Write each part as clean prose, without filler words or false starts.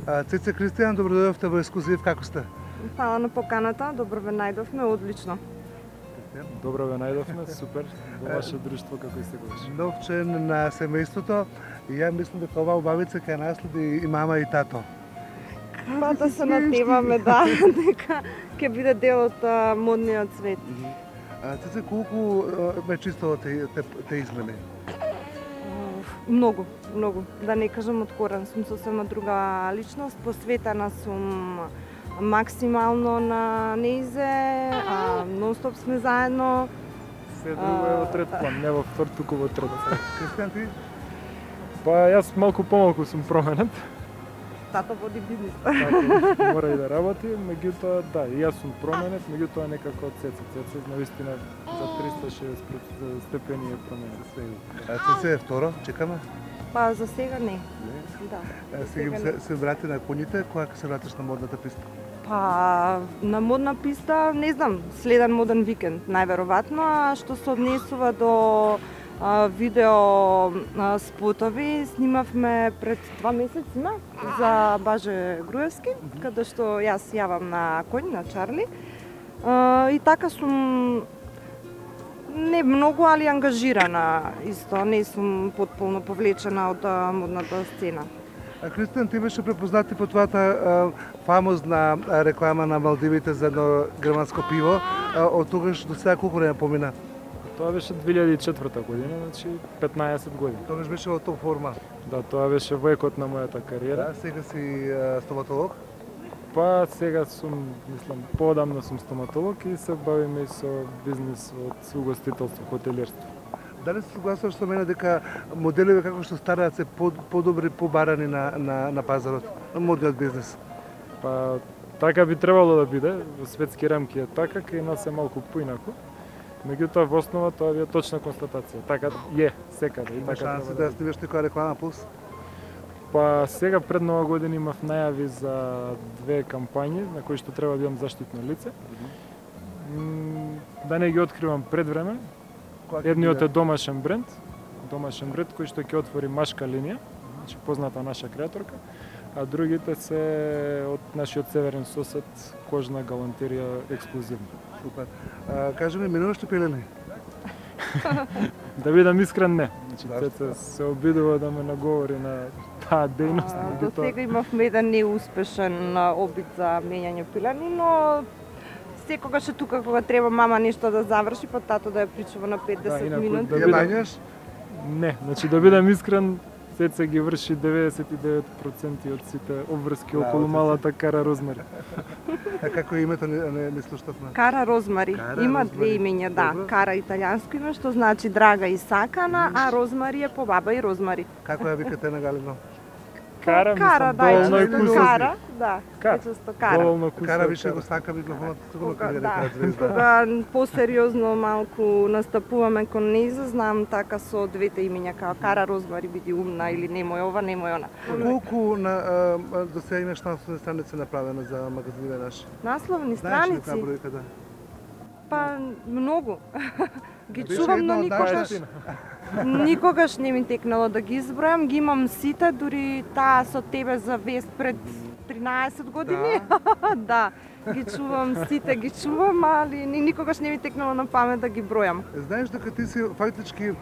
Цеце Кристијан, добродојавте во Ексклузив, како сте? Фала на поканата, добро ве најдовме, одлично. Добро ве најдовме, супер, во ваше друштво како и секогаш. Нов член на семејството и ја мислам дека оваа убавица ќе наследи и мама и тато. Па да се натемаме, да, дека ќе биде дел од модниот свет. Цеце, колку ме чистило те измени? Многу, многу. Да не кажам од корен, сум сосема друга личност, посветена сум максимално на неизе, нон-стоп сме заедно. Се друго е во трет план, не во втор, туку во трет. Кристијан, ти? Па јас малку помалку сум променет. Тато води бизнис. Така, мора и да работи, меѓутоа, да, и јас сум променет, меѓутоа некако од Цеце. Цеце, навистина, за 360 степени е променет. Цеце, второ, чекаме? Па за сега не. Да. Сега се врати на коњите, кога ќе се вратиш на модната писта? Па на модна писта, не знам, следен моден викенд, најверојатно, а што се однесува до видео спотови, снимавме пред 2 месеци за Баже Груевски, каде што јас јавам на коњ, на Чарли. И така сум не многу, али ангажирана исто, не сум потполно повлечена од модната сцена. Кристијан, ти беше препознати по твојата фамозна реклама на Малдивите за едно германско пиво. Од тогаш до сега колку време помина? Тоа беше 2004 година, значи 15 години. Тогаш беше во топ форма. Да, тоа беше во екот на мојата кариера. Да, сега си стоматолог? Па сега сум, мислам, поодамно сум стоматолог и се бавиме и со бизнис од угостителство, хотелиерство. Дали се согласуваш со мене дека моделиве како што стараат се подобри, побарани на пазарот, на модниот бизнес? Па така би требало да биде, во светски рамки е така, кај нас е малку поинаку. Меѓутоа во основа тоа е точна констатација. Така е секаде и така шанси да снимаш некоја реклама плюс? Па сега пред Нова година имав најави за 2 кампањи на кои што треба да имам заштитно лице. Да не ги откривам пред време. Едниот е домашен бренд кој што ќе отвори машка линија, значи позната наша креаторка, а другите се од нашиот северен сосед, кожна галантерија ексклузивна. Супер. Кажи ми, минуваш ли пилени? Да бидам искрен, не. Значи, Цеце се обидува да ме наговори на таа дејност. До сега имавме еден неуспешен обид за мењање пилени, но секогаш е тука кога треба мама нешто да заврши, па тато да ја причува на 5-10 минути. Ја мањаш? Не, значи да бидам искрен, Цеце ги врши 99% од сите обврски околу малата Кара Розмари. Како е името не слушнавме? Кара Розмари. Има 2 имења, да. Кара италијанско име, што значи драга и сакана, а Розмари е по баба и Розмари. Како ја викате на Галино? Кара, Кара, доволно е кусови. Кара, да, често Кара. Доволно кусови. Кара више го сака микрофонот, сигурно ќе ги рекаат звезда. Кога посериозно малку настапуваме кон нејза, знам така со 2 имења, као Кара Розмари, биди умна или немој ова, немој она. Колку до сега имаш насловни страници направено за магазиниве наши? Насловни Знаеш ли страници? која бројка, да? Па многу. Ги Беше чувам, една но од никогаш не ми текнало да ги избројам. Ги имам сите, дури таа со тебе за вест пред 13 години. Да, ги чувам сите, али никогаш не ми текнало на памет да ги бројам. Знаеш дека ти си фактички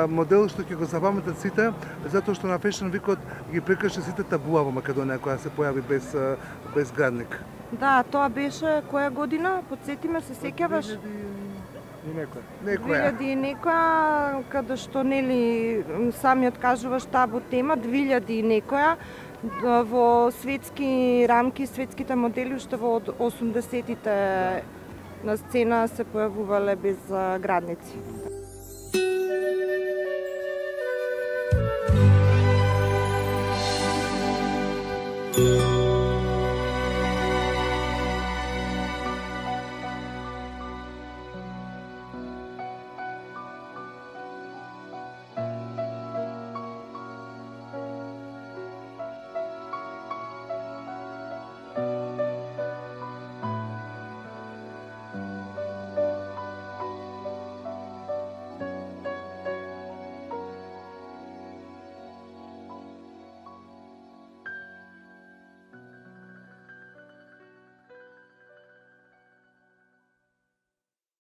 модел што ќе го запаметат сите, затоа што на Fashion Week ги прекрши сите табуа во Македонија која се појави без градник. Да, тоа беше која година? Потсети ме, се сеќаваш? И некоја. 2000 и некоја, каде што нели самиот кажуваш табу тема, 2000 и некоја, во светски рамки, светските модели уште во 80-тите на сцена се појавувале без градници.